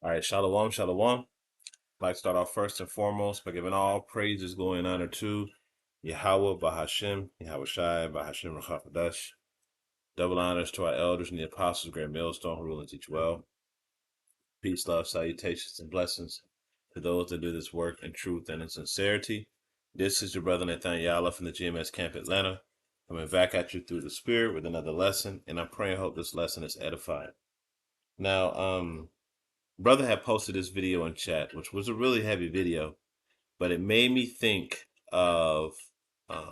All right, shalom, shalom. I'd like to start off first and foremost by giving all praises, glory, and honor to Yahweh, Bahashem, Yahweh Shai, Bahashem, Rachafadash. Double honors to our elders and the apostles, Grand Millstone, who rule and teach well. Peace, love, salutations, and blessings to those that do this work in truth and in sincerity. This is your brother Nathaniel from the GMS Camp Atlanta, coming back at you through the Spirit with another lesson, and I pray and hope this lesson is edifying. Now, brother had posted this video in chat, which was a really heavy video, but it made me think of a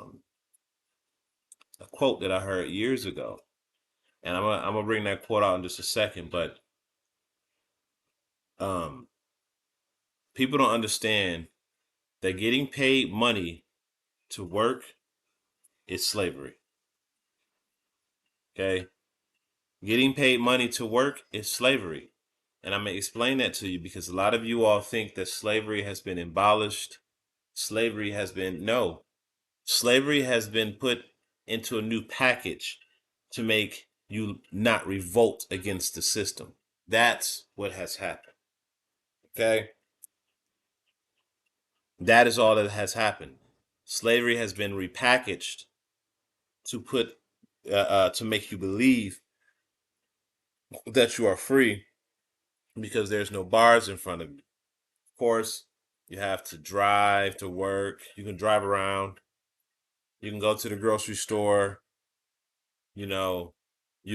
quote that I heard years ago, and I'm gonna bring that quote out in just a second. But people don't understand that getting paid money to work is slavery. Okay, getting paid money to work is slavery, and I'm gonna explain that to you because a lot of you all think that slavery has been abolished. Slavery has been Slavery has been put into a new package to make you not revolt against the system. That's what has happened. Okay? That is all that has happened. Slavery has been repackaged to to make you believe that you are free because there's no bars in front of you. Of course, you have to drive to work. You can drive around. You can go to the grocery store. You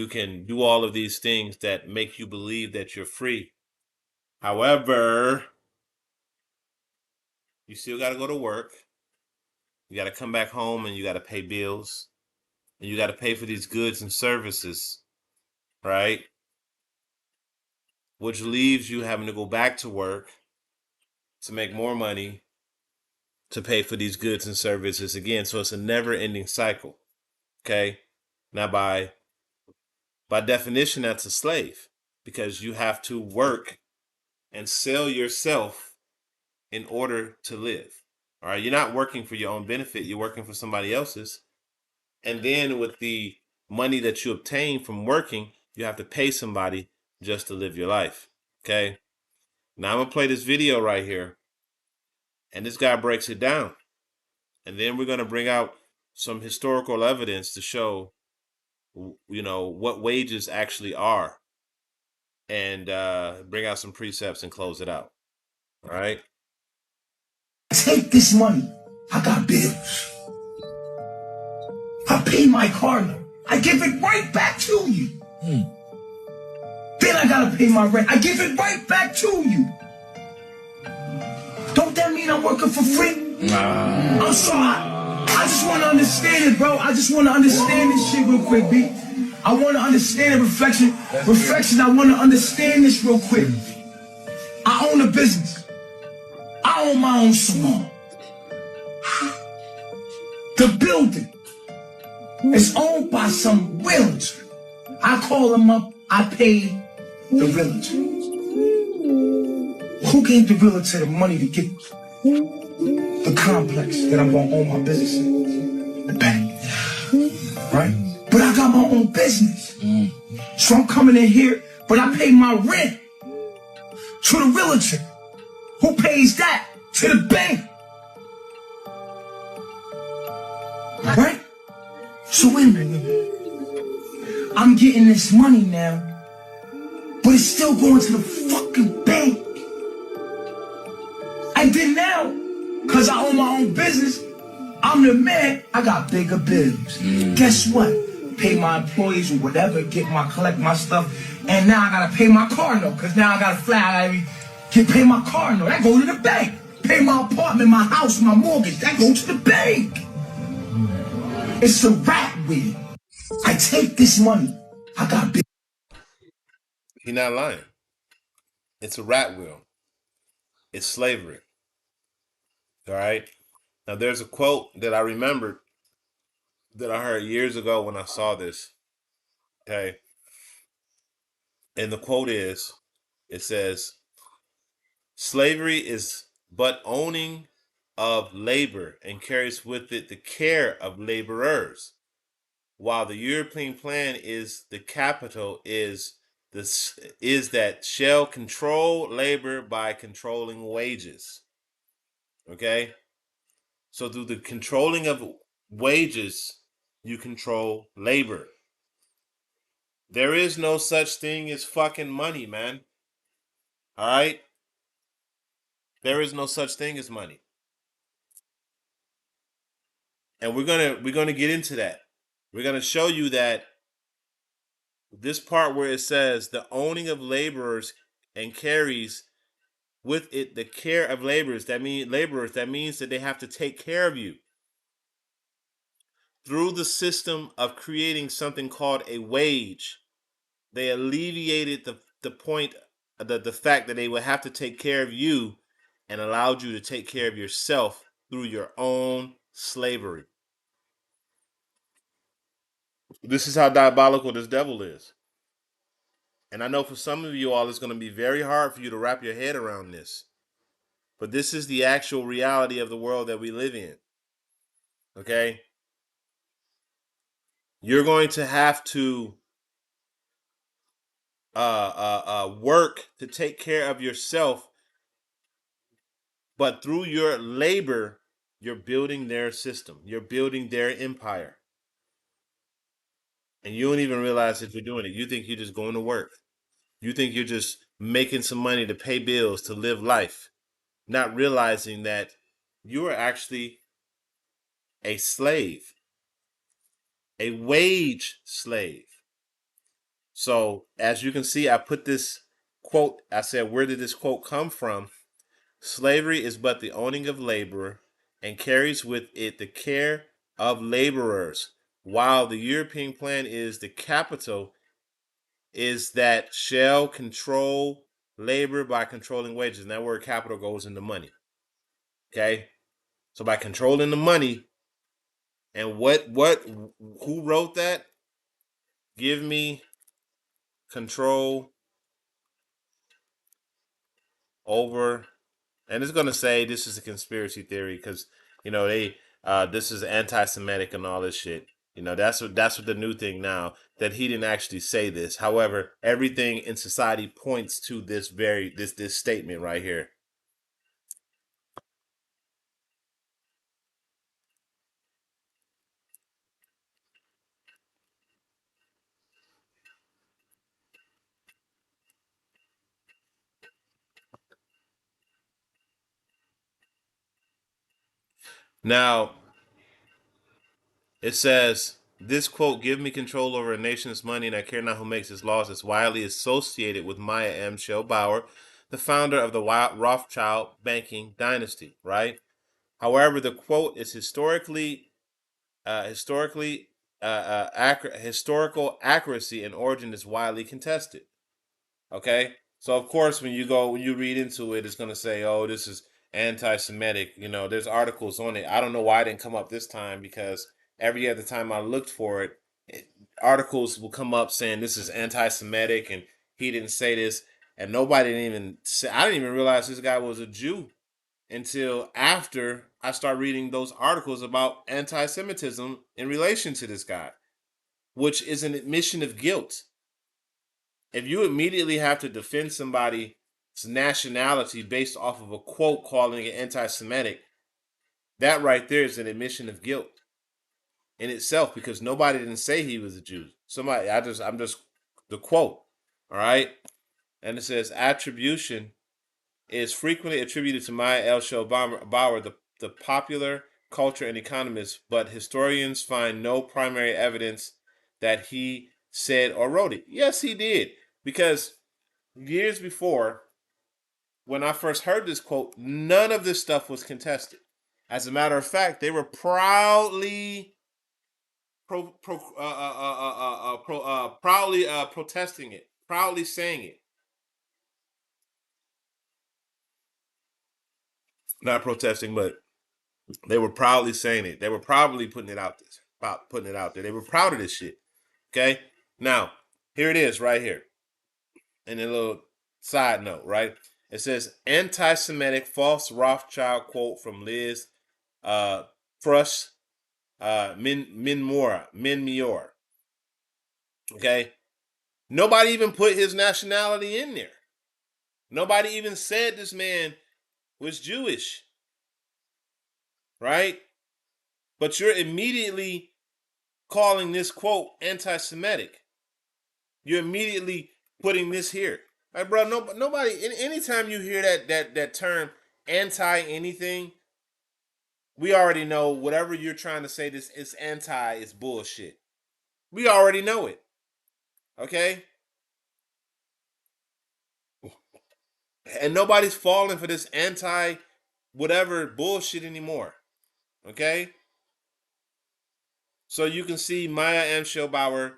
can do all of these things that make you believe that you're free. However, you still got to go to work. You got to come back home and you got to pay bills. And you got to pay for these goods and services, right? Which leaves you having to go back to work to make more money to pay for these goods and services again. So it's a never-ending cycle. Okay? Now, by definition, that's a slave because you have to work and sell yourself in order to live. All right, you're not working for your own benefit, you're working for somebody else's. And then with the money that you obtain from working, you have to pay somebody just to live your life. Okay? Now I'm gonna play this video right here, and this guy breaks it down. And then we're gonna bring out some historical evidence to show what wages actually are, and bring out some precepts and close it out. All right. Take this money. I got bills. I pay my car note. I give it right back to you. Then I gotta pay my rent. I give it right back to you. Don't that mean I'm working for free? I'm sorry. I just want to understand it, bro. I just want to understand this shit real quick, B. I want to understand it. Reflection. I want to understand this real quick. I own a business. I own my own salon. The building is owned by some realtor. I call them up. I pay the realtor. Who gave the realtor the money to get the complex that I'm going to own my business in? The bank. Right? But I got my own business. So I'm coming in here, but I pay my rent to the realtor. Who pays that? To the bank. Right? So wait a minute. I'm getting this money now, but it's still going to the fucking bank. And then now, because I own my own business, I'm the man, I got bigger bills. Guess what? Pay my employees or whatever, collect my stuff, and now I gotta pay my car note, because now I gotta fly, pay my car note. That go to the bank. Pay my apartment, my house, my mortgage. That go to the bank. It's a rat wheel. I take this money. I got big. He's not lying. It's a rat wheel. It's slavery. All right. Now there's a quote that I remembered that I heard years ago when I saw this. Okay. And the quote is, it says, slavery is but owning of labor and carries with it the care of laborers, while the European plan is the capital is this is that shall control labor by controlling wages. Okay? So through the controlling of wages, you control labor. There is no such thing as fucking money, man. All right? There is no such thing as money. And we're gonna get into that. We're gonna show you that this part where it says the owning of laborers and carries with it the care of laborers. That means that they have to take care of you. Through the system of creating something called a wage, they alleviated the point, the fact that they would have to take care of you, and allowed you to take care of yourself through your own slavery. This is how diabolical this devil is. And I know for some of you all, it's going to be very hard for you to wrap your head around this. But this is the actual reality of the world that we live in. Okay? You're going to have to work to take care of yourself, but through your labor, you're building their system. You're building their empire. And you don't even realize that you're doing it. You think you're just going to work. You think you're just making some money to pay bills, to live life, not realizing that you are actually a slave, a wage slave. So, as you can see, I put this quote, I said, where did this quote come from? Slavery is but the owning of labor and carries with it the care of laborers, while the European plan is the capital is that shall control labor by controlling wages. And that word capital goes into money. Okay? So by controlling the money, and who wrote that? Give me control over, and it's gonna say this is a conspiracy theory because they this is anti-Semitic and all this shit. That's what the new thing now, that he didn't actually say this. However, everything in society points to this statement right here. Now, it says, this quote, give me control over a nation's money and I care not who makes its laws, is widely associated with Maya M. Schelbauer, the founder of the Rothschild banking dynasty, right? However, the quote is historical accuracy and origin is widely contested. Okay, so of course when you read into it, it's gonna say, "Oh, this is anti-Semitic." There's articles on it. I don't know why it didn't come up this time because every other time I looked for it, articles will come up saying this is anti-Semitic and he didn't say this, and nobody didn't even say. I didn't even realize this guy was a Jew until after I start reading those articles about anti-Semitism in relation to this guy, which is an admission of guilt. If you immediately have to defend somebody's nationality based off of a quote calling it anti-Semitic, that right there is an admission of guilt in itself, because nobody didn't say he was a Jew. I'm just the quote. All right. And it says attribution is frequently attributed to Maya Schelbauer, the popular culture and economist, but historians find no primary evidence that he said or wrote it. Yes, he did. Because years before, when I first heard this quote, none of this stuff was contested. As a matter of fact, they were proudly protesting it, proudly saying it. Not protesting, but they were proudly saying it. They were proudly putting it out there. They were proud of this shit. Okay? Now, here it is right here. In a little side note, right? It says anti-Semitic false Rothschild quote from Liz Truss Minmior. Okay? Nobody even put his nationality in there. Nobody even said this man was Jewish, right? But you're immediately calling this quote anti-Semitic. You're immediately putting this here. Like, bro, nobody. Anytime you hear that term anti anything, we already know whatever you're trying to say. This is anti is bullshit. We already know it. Okay, and nobody's falling for this anti whatever bullshit anymore. Okay, so you can see Maya Angelbauer.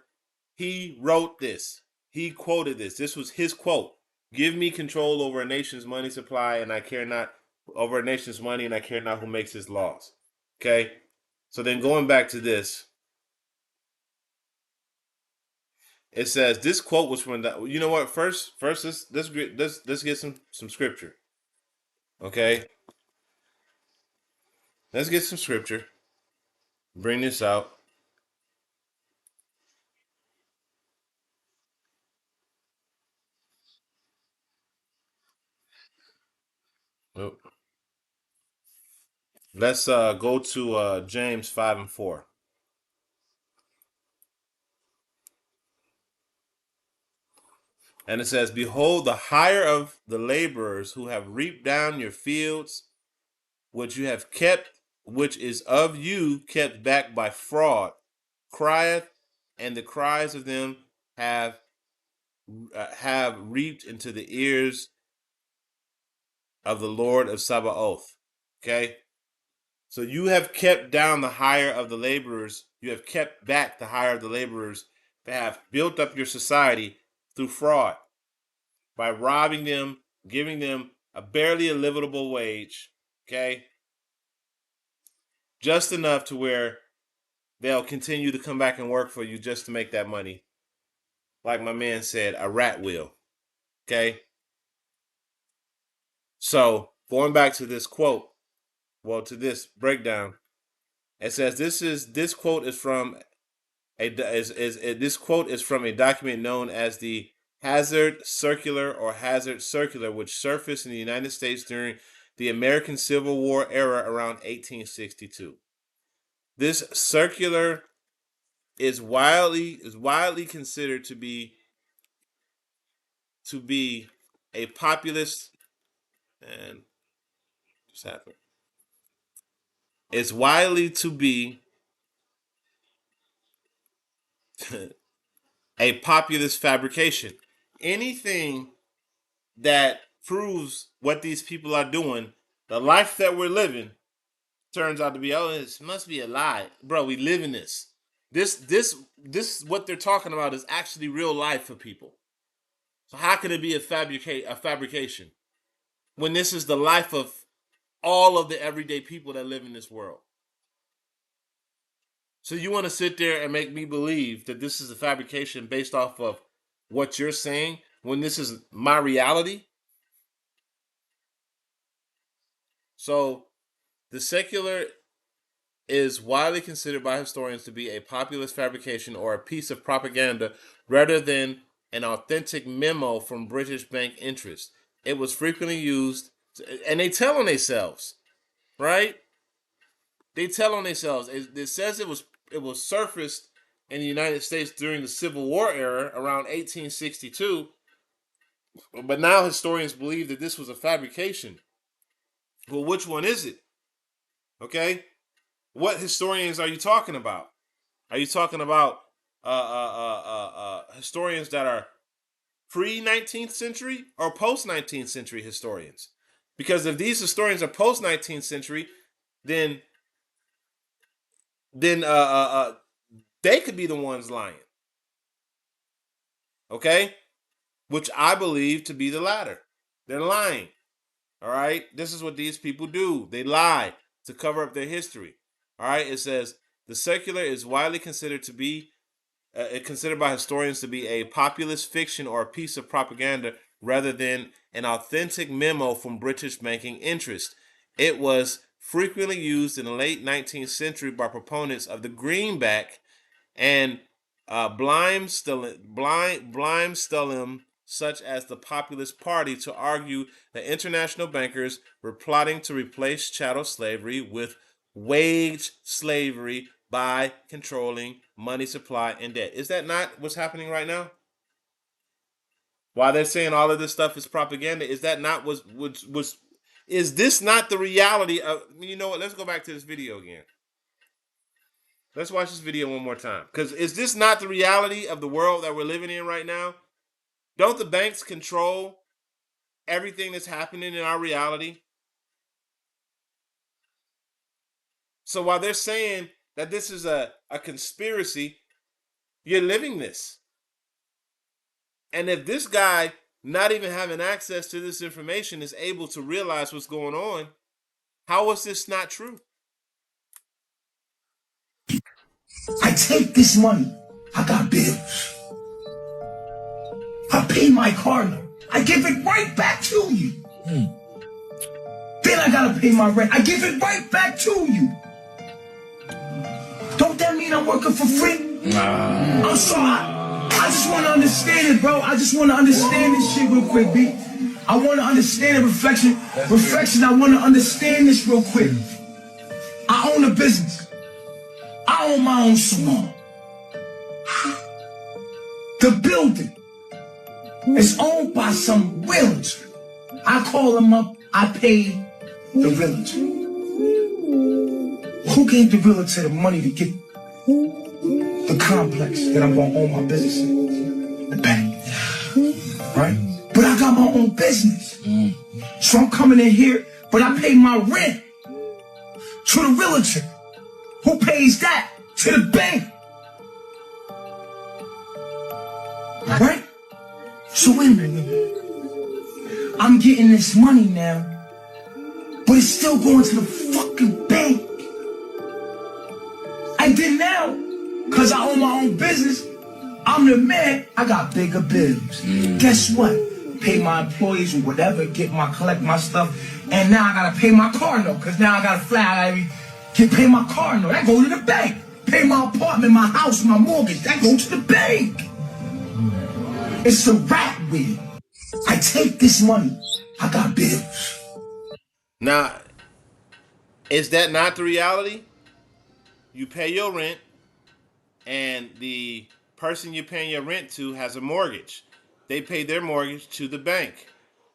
He wrote this. He quoted this. This was his quote. Give me control over a nation's money supply, and I care not over a nation's money, and I care not who makes its laws. Okay. So then going back to this, it says this quote was from the. You know what? First, let's get some scripture. Okay. Let's get some scripture. Bring this out. Oh. Let's go to James 5:4. And it says, behold, the hire of the laborers who have reaped down your fields, which you have kept, which is of you kept back by fraud, crieth, and the cries of them have reaped into the ears of the Lord of Sabaoth. Okay? So you have kept down the hire of the laborers, you have kept back the hire of the laborers that have built up your society through fraud, by robbing them, giving them barely a livable wage, okay? Just enough to where they'll continue to come back and work for you just to make that money. Like my man said, a rat will, okay? So going back to this quote, to this breakdown, it says this quote is from this quote is from a document known as the Hazard Circular or Hazard Circular, which surfaced in the United States during the American Civil War era around 1862. This circular is widely considered to be a populist and just happened. It's widely to be a populist fabrication. Anything that proves what these people are doing, the life that we're living, turns out to be, oh, this must be a lie. Bro, we live in this. This what they're talking about is actually real life for people. So how can it be a fabrication when this is the life of all of the everyday people that live in this world? So you want to sit there and make me believe that this is a fabrication based off of what you're saying when this is my reality? So the secular is widely considered by historians to be a populist fabrication or a piece of propaganda rather than an authentic memo from British bank interests. It was frequently used, and they tell on themselves, right? They tell on themselves. It says it was surfaced in the United States during the Civil War era around 1862, but now historians believe that this was a fabrication. Well, which one is it? Okay, what historians are you talking about? Are you talking about historians that are pre 19th century or post 19th century historians? Because if these historians are post 19th century, then then they could be the ones lying. Okay, which I believe to be the latter. They're lying. All right, this is what these people do. They lie to cover up their history. All right, it says the secular is widely considered to be considered by historians to be a populist fiction or a piece of propaganda rather than an authentic memo from British banking interests. It was frequently used in the late 19th century by proponents of the greenback and Blime Stallim, such as the Populist Party, to argue that international bankers were plotting to replace chattel slavery with wage slavery by controlling money supply and debt. Is that not what's happening right now? While they're saying all of this stuff is propaganda, is that not was is this not the reality of, you know what? Let's go back to this video again. Let's watch this video one more time. Because is this not the reality of the world that we're living in right now? Don't the banks control everything that's happening in our reality? So while they're saying that this is a conspiracy, you're living this. And if this guy, not even having access to this information, is able to realize what's going on, how is this not true? I take this money. I got bills. I pay my car note. I give it right back to you. Then I gotta pay my rent. I give it right back to you. Don't that mean I'm working for free? I'm sorry. I just want to understand it, bro. I just want to understand this shit real quick, B. I want to understand the reflection. Reflection, I want to understand this real quick. I own a business. I own my own salon. The building is owned by some realtor. I call him up. I pay the realtor. Who gave the realtor the money to get the complex that I'm going to own my business in? The bank. Right? But I got my own business. So I'm coming in here, but I pay my rent to the realtor. Who pays that? To the bank. Right? So wait a minute. I'm getting this money now, but it's still going to the fucking bank. And then now, because I own my own business, I'm the man, I got bigger bills. Guess what? Pay my employees or whatever, collect my stuff, and now I gotta pay my car note, because now I gotta fly, pay my car note. That go to the bank. Pay my apartment, my house, my mortgage. That go to the bank. It's a rat wheel. I take this money. I got bills. Now, is that not the reality? You pay your rent, and the person you're paying your rent to has a mortgage. They pay their mortgage to the bank.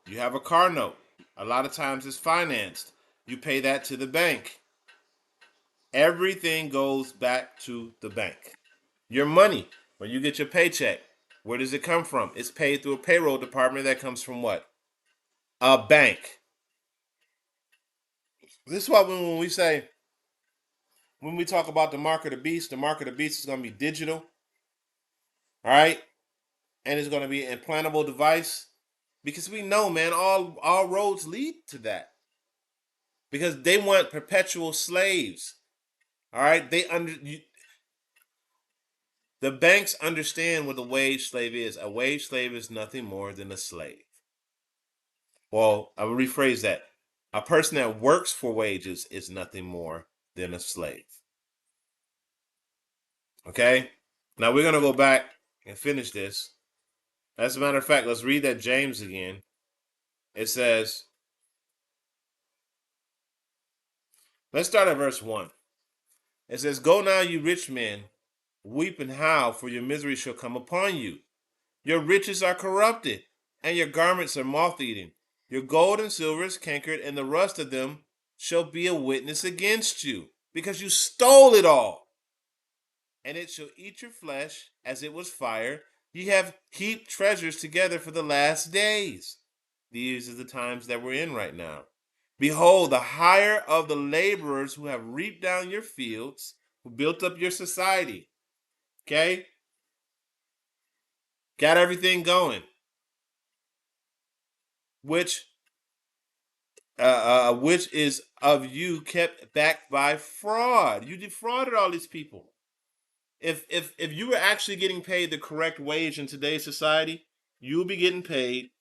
You have a car note. A lot of times it's financed. You pay that to the bank. Everything goes back to the bank. Your money, when you get your paycheck, where does it come from? It's paid through a payroll department that comes from what? A bank. This is why when we talk about the mark of the beast is going to be digital. All right? And it's going to be an implantable device. Because we know, man, all roads lead to that. Because they want perpetual slaves. All right? The banks understand what a wage slave is. A wage slave is nothing more than a slave. Well, I will rephrase that. A person that works for wages is nothing more than a slave. Okay? Now we're going to go back and finish this. As a matter of fact, let's read that James again. It says, let's start at verse 1. It says, "Go now, you rich men, weep and howl, for your misery shall come upon you. Your riches are corrupted, and your garments are moth-eaten. Your gold and silver is cankered, and the rust of them shall be a witness against you, because you stole it all. And it shall eat your flesh as it was fire. Ye have heaped treasures together for the last days." These are the times that we're in right now. "Behold, the hire of the laborers who have reaped down your fields, who built up your society." Okay? Got everything going. Which is of you kept back by fraud. You defrauded all these people. If you were actually getting paid the correct wage in today's society, you'll be getting paid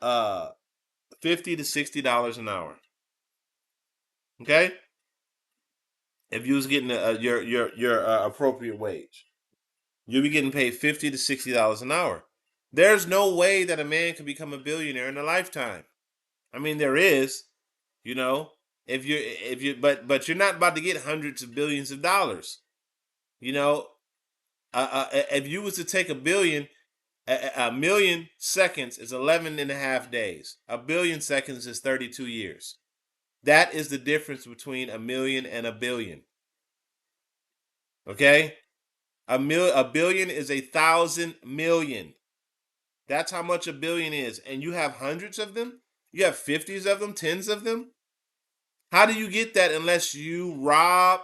$50 to $60 an hour. Okay? If you was getting your appropriate wage. you'll be getting paid $50 to $60 an hour. There's no way that a man can become a billionaire in a lifetime. I mean, there is, you know, but you're not about to get hundreds of billions of dollars. You know, if you was to take a million seconds is 11 and a half days. A billion seconds is 32 years. That is the difference between a million and a billion. Okay? A billion is 1,000 million. That's how much a billion is. And you have hundreds of them? You have 50s of them, tens of them? How do you get that unless you rob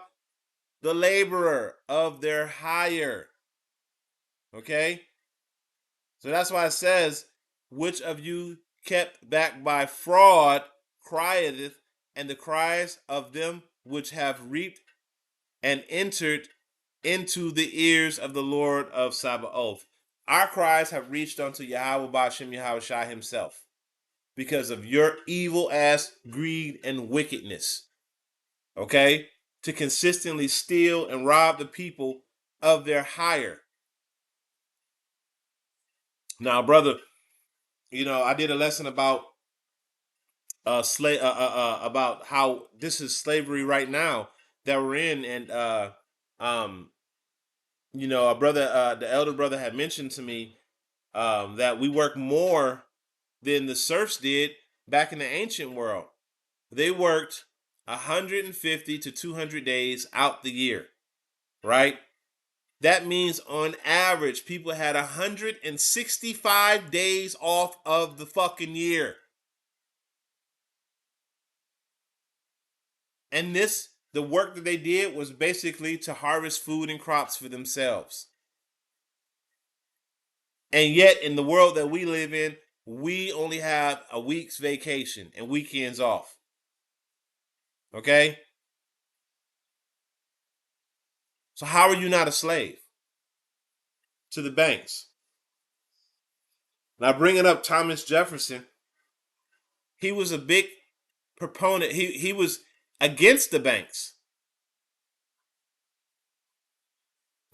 the laborer of their hire? Okay? So that's why it says, which of you kept back by fraud crieth, and the cries of them which have reaped and entered into the ears of the Lord of Sabaoth. Our cries have reached unto Yahweh Bashem Yahweh Shai himself because of your evil ass greed and wickedness. Okay? To consistently steal and rob the people of their hire. Now, brother, I did a lesson about about how this is slavery right now that we're in, and a brother, the elder brother, had mentioned to me that we work more than the serfs did back in the ancient world. They worked 150 to 200 days out the year, right? That means on average, people had 165 days off of the fucking year. And the work that they did was basically to harvest food and crops for themselves. And yet, in the world that we live in, we only have a week's vacation and weekends off. Okay? So how are you not a slave to the banks? Now, bringing up Thomas Jefferson, he was a big proponent. He was against the banks.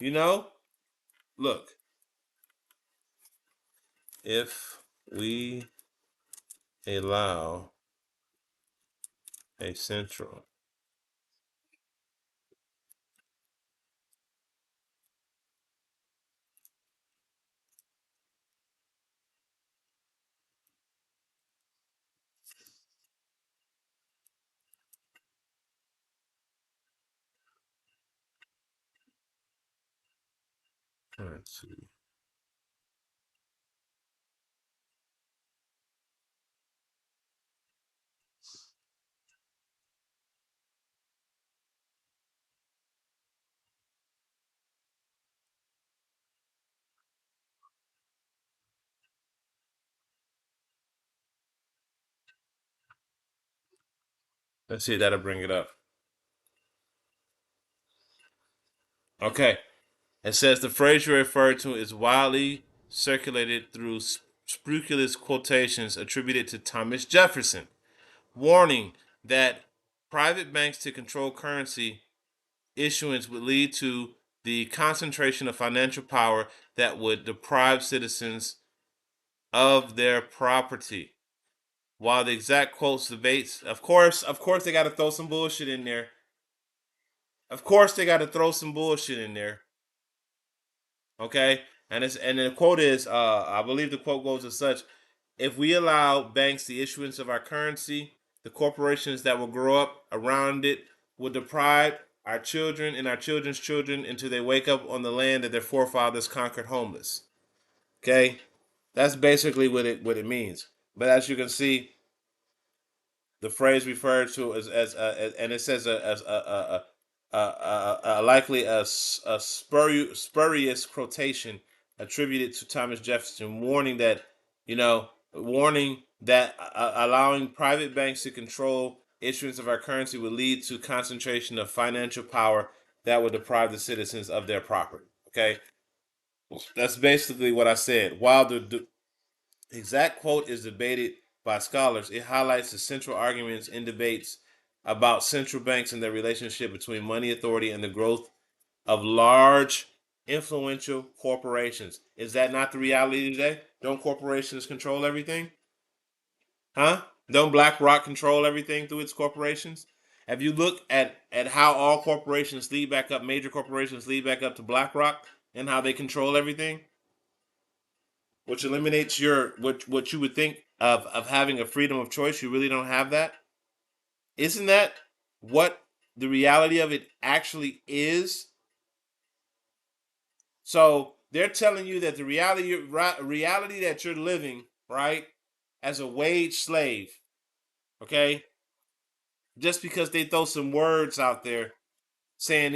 Look, if we allow a central currency, let's see, that'll bring it up. Okay. It says the phrase you refer to is widely circulated through spurious quotations attributed to Thomas Jefferson, warning that private banks to control currency issuance would lead to the concentration of financial power that would deprive citizens of their property. While the exact quotes debates, of course, they got to throw some bullshit in there. Of course, they got to throw some bullshit in there. Okay, and the quote is, I believe the quote goes as such: "If we allow banks the issuance of our currency, the corporations that will grow up around it will deprive our children and our children's children until they wake up on the land that their forefathers conquered homeless." Okay, that's basically what it means. But as you can see, the phrase referred to and it says likely a spurious quotation attributed to Thomas Jefferson, warning that allowing private banks to control issuance of our currency would lead to concentration of financial power that would deprive the citizens of their property. Okay, that's basically what I said. While the exact quote is debated by scholars, it highlights the central arguments in debates about central banks and their relationship between money authority and the growth of large influential corporations. Is that not the reality today? Don't corporations control everything? Huh? Don't BlackRock control everything through its corporations? Have you looked at how all corporations lead back up, major corporations lead back up to BlackRock and how they control everything? Which eliminates your what you would think of having a freedom of choice. You really don't have that. Isn't that what the reality of it actually is? So they're telling you that the reality that you're living, right, as a wage slave, okay, just because they throw some words out there saying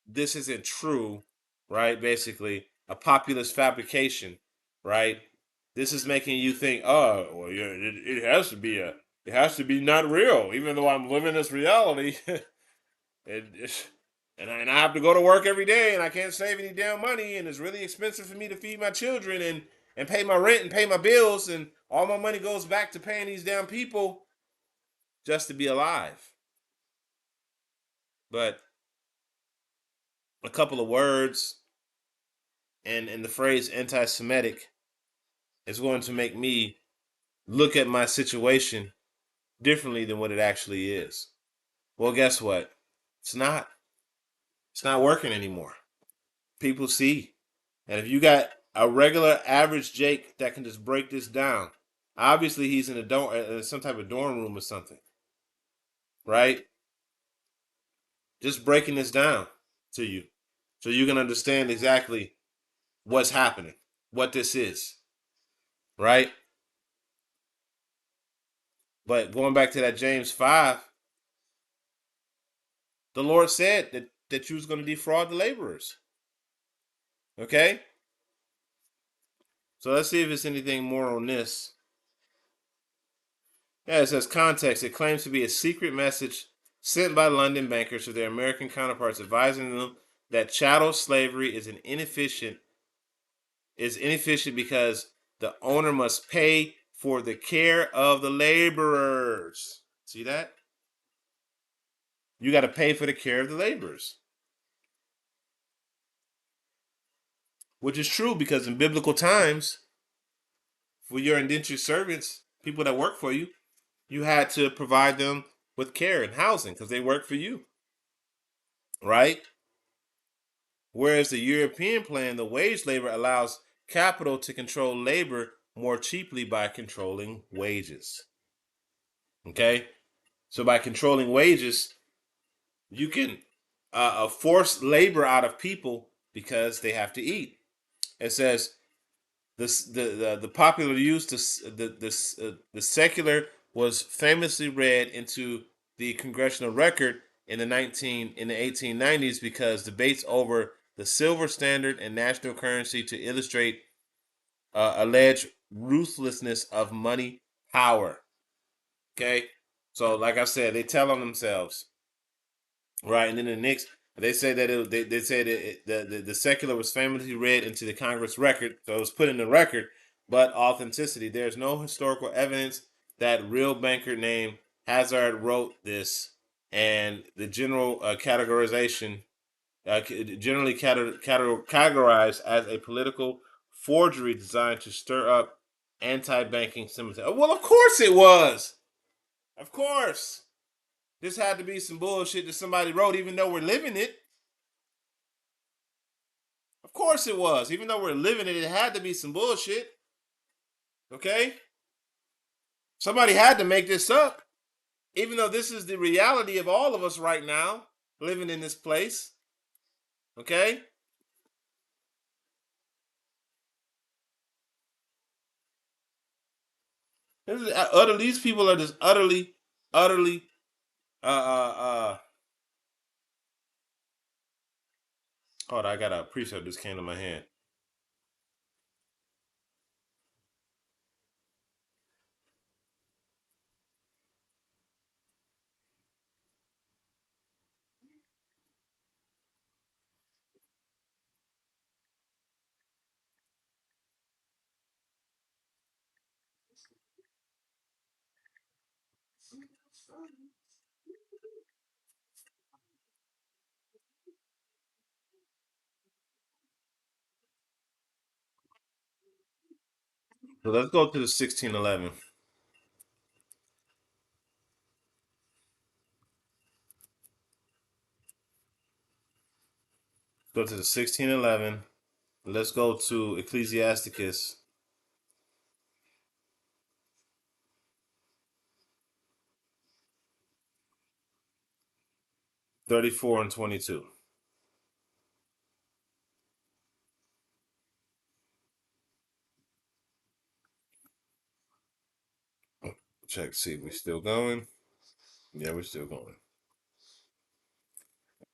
this isn't true, right? Basically, a populist fabrication, right? This is making you think, oh, well, yeah, it has to be it has to be not real, even though I'm living this reality. it, and I have to go to work every day, and I can't save any damn money, and it's really expensive for me to feed my children and pay my rent and pay my bills, and all my money goes back to paying these damn people just to be alive. But a couple of words and the phrase anti-Semitic is going to make me look at my situation differently than what it actually is. Well, guess what? It's not. It's not working anymore. People see. And if you got a regular average Jake that can just break this down, obviously he's in some type of dorm room or something, right? Just breaking this down to you so you can understand exactly what's happening, what this is, right? But going back to that James 5, the Lord said that you was going to defraud the laborers. Okay? So let's see if there's anything more on this. Yeah, it says context. It claims to be a secret message sent by London bankers to their American counterparts advising them that chattel slavery is inefficient because the owner must pay for the care of the laborers. See that? You got to pay for the care of the laborers. Which is true because in biblical times, for your indentured servants, people that work for you, you had to provide them with care and housing because they work for you, right? Whereas the European plan, the wage labor allows capital to control labor more cheaply by controlling wages. Okay? So by controlling wages, you can force labor out of people because they have to eat. It says the popular use the secular was famously read into the congressional record in the 1890s because debates over the silver standard and national currency to illustrate alleged ruthlessness of money power. Okay, so like I said, they tell on themselves, right? And then the next, they say that they said the secular was famously read into the Congress record, so it was put in the record. But authenticity, there's no historical evidence that real banker named Hazard wrote this, and the general categorization, generally categorized as a political forgery designed to stir up anti-banking sympathy. Well, of course it was. Of course. This had to be some bullshit that somebody wrote, even though we're living it. Of course it was. Even though we're living it, it had to be some bullshit. Okay? Somebody had to make this up. Even though this is the reality of all of us right now, living in this place. Okay? These people are just utterly, uh, uh, uh, hold on, I got a precept just came to my hand. So let's go to the 1611. Go to the 1611. Let's go to Ecclesiasticus 34 and 22. Check, see, we still going? Yeah, we're still going.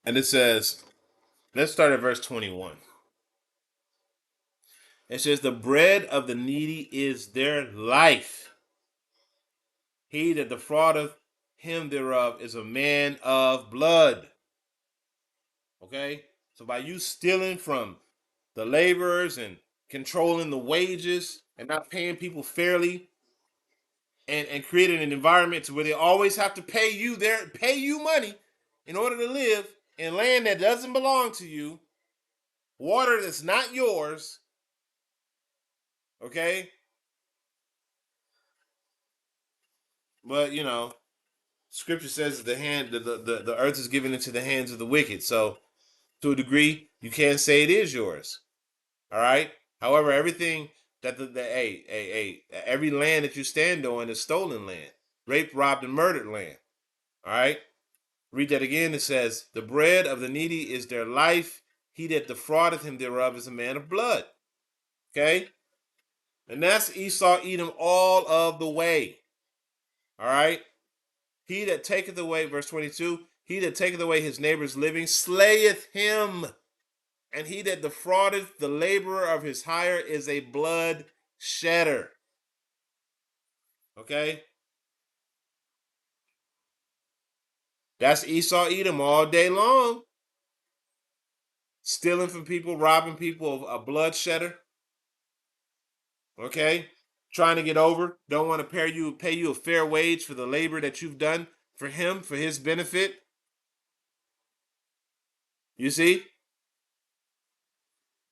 And it says, let's start at verse 21. It says, the bread of the needy is their life. He that defraudeth him thereof is a man of blood. Okay? So by you stealing from the laborers and controlling the wages and not paying people fairly and creating an environment to where they always have to pay you money in order to live in land that doesn't belong to you, water that's not yours, okay? But scripture says that the earth is given into the hands of the wicked. So to a degree, you can't say it is yours. All right. However, everything that every land that you stand on is stolen land, raped, robbed, and murdered land. All right. Read that again. It says, the bread of the needy is their life. He that defraudeth him thereof is a man of blood. Okay. And that's Esau, Edom all of the way. All right. He that taketh away, verse 22, he that taketh away his neighbor's living slayeth him. And he that defraudeth the laborer of his hire is a blood shedder. Okay? That's Esau Edom all day long. Stealing from people, robbing people, a blood shedder. Okay? Trying to get over. Don't want to pay you a fair wage for the labor that you've done for him, for his benefit. You see?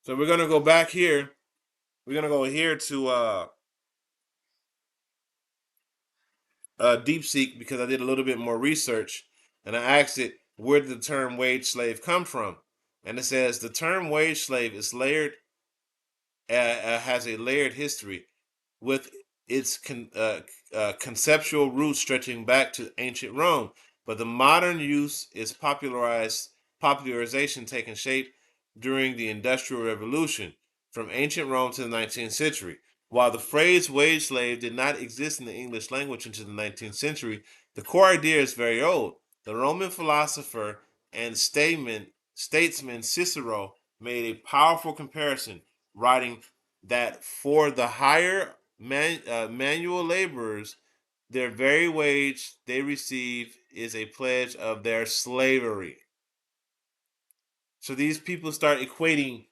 So we're going to go back here. We're going to go here to DeepSeek because I did a little bit more research and I asked it, where did the term wage slave come from? And it says the term wage slave is layered, has a layered history with its conceptual roots stretching back to ancient Rome. But the modern use is popularization taking shape during the Industrial Revolution from ancient Rome to the 19th century. While the phrase wage slave did not exist in the English language until the 19th century, the core idea is very old. The Roman philosopher and statesman Cicero made a powerful comparison, writing that for the higher manual laborers, their very wage they receive is a pledge of their slavery. So these people start equating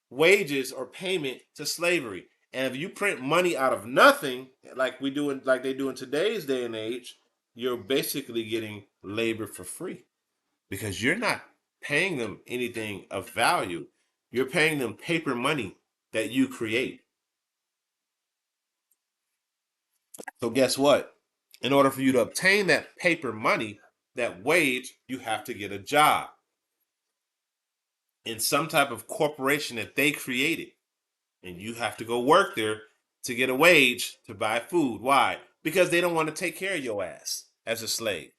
wages or payment to slavery. And if you print money out of nothing, like they do in today's day and age, you're basically getting labor for free because you're not paying them anything of value. You're paying them paper money that you create. So guess what? In order for you to obtain that paper money, that wage, you have to get a job in some type of corporation that they created. And you have to go work there to get a wage to buy food. Why? Because they don't want to take care of your ass as a slave.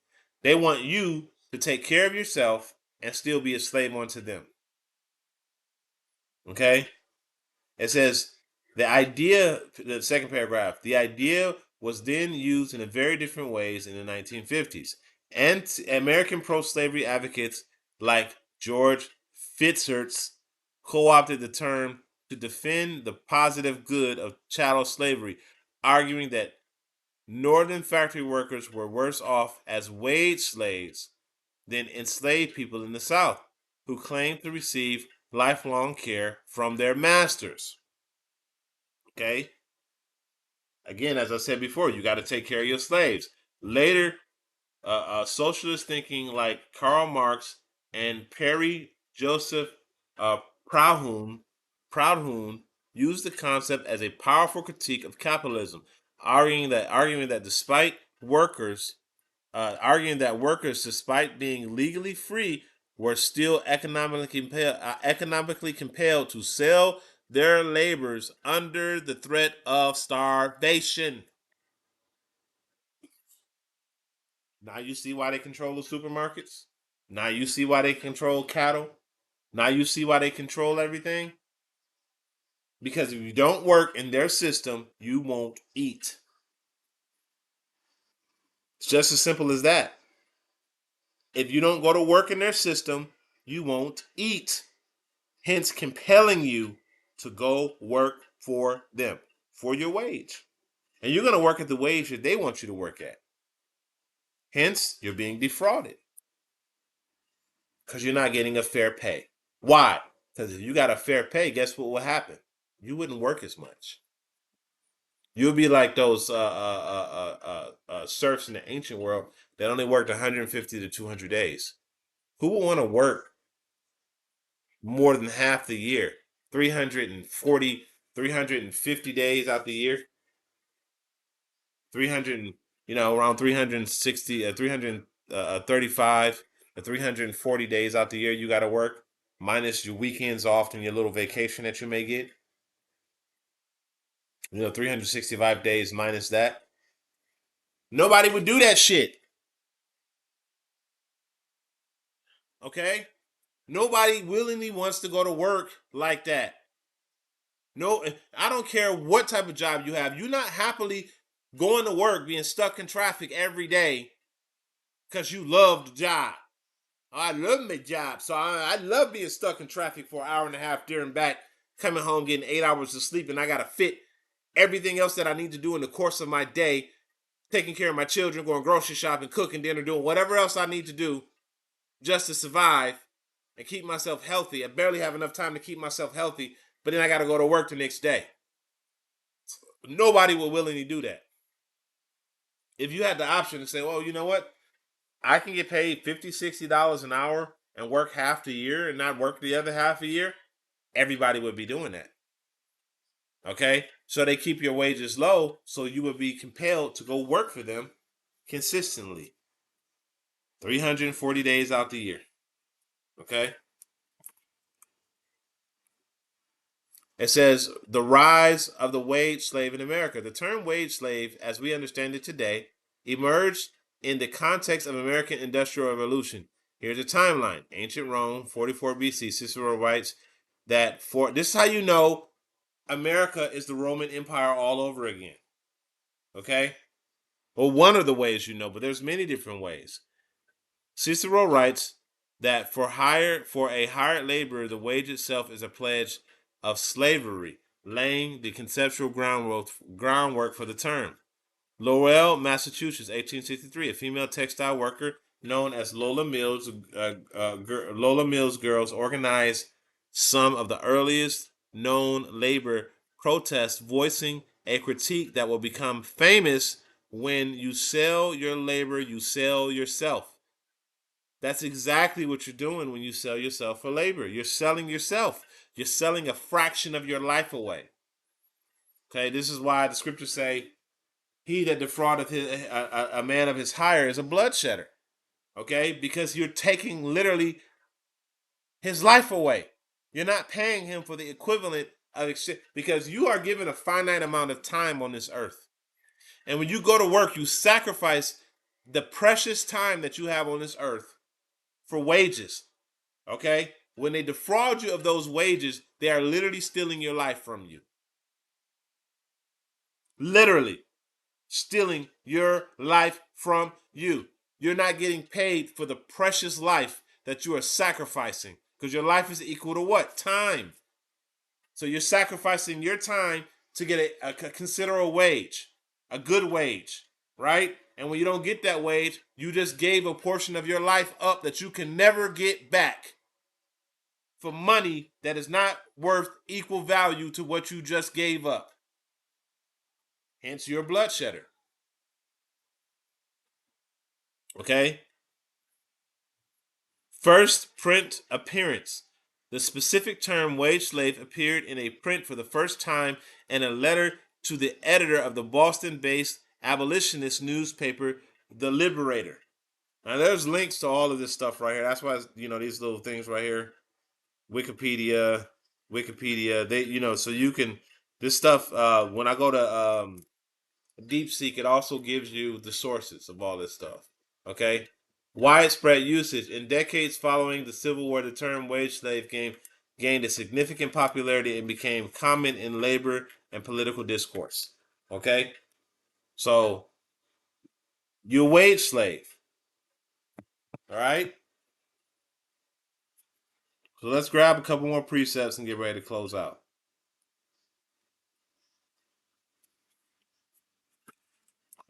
They want you to take care of yourself and still be a slave unto them. Okay? It says the idea, the second paragraph, the idea was then used in a very different ways in the 1950s. And American pro-slavery advocates like George Fitzgerald co-opted the term to defend the positive good of chattel slavery, arguing that northern factory workers were worse off as wage slaves than enslaved people in the South, who claimed to receive lifelong care from their masters. Okay? Again, as I said before, you got to take care of your slaves. Later, socialist thinking like Karl Marx and Perry Joseph Proudhon used the concept as a powerful critique of capitalism, arguing that workers, despite being legally free, were still economically compelled to sell their labors under the threat of starvation. Now you see why they control the supermarkets. Now you see why they control cattle. Now you see why they control everything. Because if you don't work in their system, you won't eat. It's just as simple as that. If you don't go to work in their system, you won't eat. Hence, compelling you to go work for them, for your wage. And you're going to work at the wage that they want you to work at. Hence, you're being defrauded. Because you're not getting a fair pay. Why? Because if you got a fair pay, guess what will happen? You wouldn't work as much. You'll be like those serfs in the ancient world that only worked 150 to 200 days. Who would want to work more than half the year? 340, 350 days out the year? 300, around 360, 335, 340 days out the year you got to work, minus your weekends off and your little vacation that you may get. 365 days minus that. Nobody would do that shit. Okay? Nobody willingly wants to go to work like that. No, I don't care what type of job you have. You're not happily going to work, being stuck in traffic every day because you love the job. I love my job. So I love being stuck in traffic for an hour and a half there and back, coming home, getting 8 hours of sleep, and I got to fit everything else that I need to do in the course of my day, taking care of my children, going grocery shopping, cooking dinner, doing whatever else I need to do just to survive and keep myself healthy. I barely have enough time to keep myself healthy, but then I got to go to work the next day. Nobody will willingly do that. If you had the option to say, well, you know what? I can get paid $50, $60 an hour and work half the year and not work the other half a year, everybody would be doing that. Okay? So they keep your wages low, so you would be compelled to go work for them consistently. 340 days out the year. Okay? It says, the rise of the wage slave in America. The term wage slave, as we understand it today, emerged in the context of American Industrial Revolution. Here's a timeline. Ancient Rome, 44 BC. Cicero writes that this is how you know America is the Roman Empire all over again. Okay? Well, one of the ways you know, but there's many different ways. Cicero writes that for a hired laborer, the wage itself is a pledge of slavery, laying the conceptual groundwork for the term. Lowell, Massachusetts, 1863, a female textile worker known as Lola Mills girls organized some of the earliest known labor protests, voicing a critique that will become famous: when you sell your labor, you sell yourself. That's exactly what you're doing when you sell yourself for labor. You're selling yourself. You're selling a fraction of your life away. Okay, this is why the scriptures say, he that defraudeth a man of his hire is a bloodshedder. Okay, because you're taking literally his life away. You're not paying him for the equivalent of exchange, because you are given a finite amount of time on this earth. And when you go to work, you sacrifice the precious time that you have on this earth for wages. Okay? When they defraud you of those wages, they are literally stealing your life from you. Literally stealing your life from you. You're not getting paid for the precious life that you are sacrificing, because your life is equal to what? Time. So you're sacrificing your time to get a considerable wage, a good wage, right? And when you don't get that wage, you just gave a portion of your life up that you can never get back for money that is not worth equal value to what you just gave up. Hence, you're a bloodshedder. Okay? First print appearance. The specific term wage slave appeared in a print for the first time in a letter to the editor of the Boston-based abolitionist newspaper, The Liberator. Now, there's links to all of this stuff right here. That's why, these little things right here, Wikipedia, they, so you can, this stuff, when I go to DeepSeek, it also gives you the sources of all this stuff. Okay. Widespread usage. In decades following the Civil War, the term wage slave gained a significant popularity and became common in labor and political discourse. Okay. So, you're a wage slave. All right. So let's grab a couple more precepts and get ready to close out.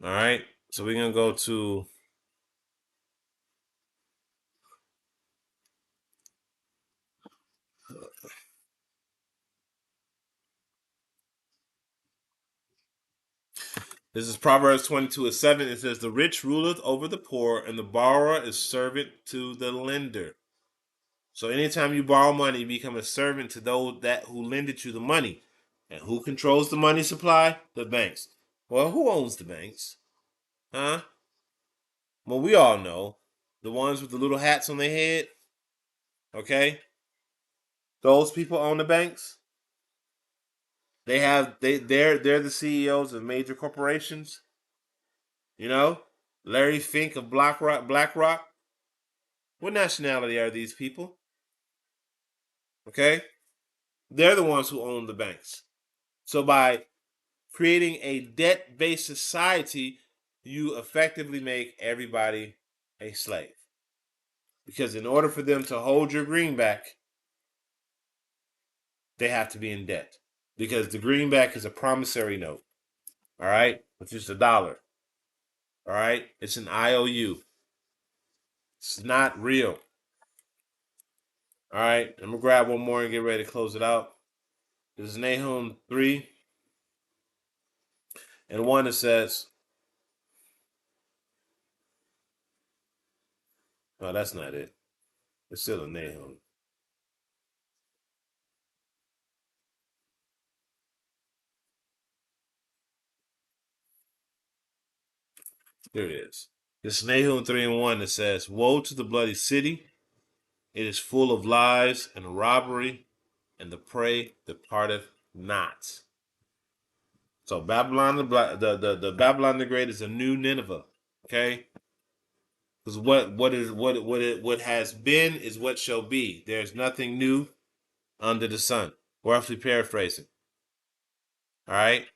All right. So we're going to go to this is Proverbs 22:7. It says, "The rich ruleth over the poor, and the borrower is servant to the lender." So anytime you borrow money, you become a servant to those who lended you the money. And who controls the money supply? The banks. Well, who owns the banks? Huh? Well, we all know. The ones with the little hats on their head. Okay? Those people own the banks. They're the CEOs of major corporations. Larry Fink of BlackRock. What nationality are these people? Okay? They're the ones who own the banks. So by creating a debt-based society, you effectively make everybody a slave. Because in order for them to hold your greenback, they have to be in debt. Because the greenback is a promissory note. All right? It's just $1. All right? It's an IOU. It's not real. All right? I'm going to grab one more and get ready to close it out. This is Nahum 3. And 1 that says, oh, that's not it. It's still a Nahum. Here it is. This is Nahum 3:1 that says, "Woe to the bloody city! It is full of lies and robbery, and the prey departeth not." So Babylon the Babylon the Great is a new Nineveh. Okay? Because what has been is what shall be. There's nothing new under the sun. Roughly paraphrasing. All right.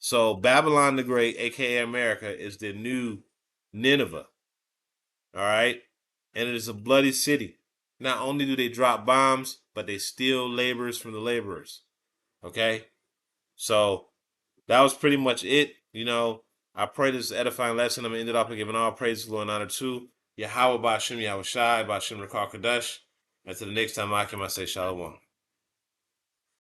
So Babylon the Great, aka America, is the new Nineveh. All right. And it is a bloody city. Not only do they drop bombs, but they steal laborers from the laborers. Okay. So that was pretty much it. I pray this edifying lesson. I'm going to end it off by giving all praise, glory, and honor to Yahweh Ba'ashem Yahweh Shai, Ba'ashem Rakar Kadash. Until the next time I say Shalom.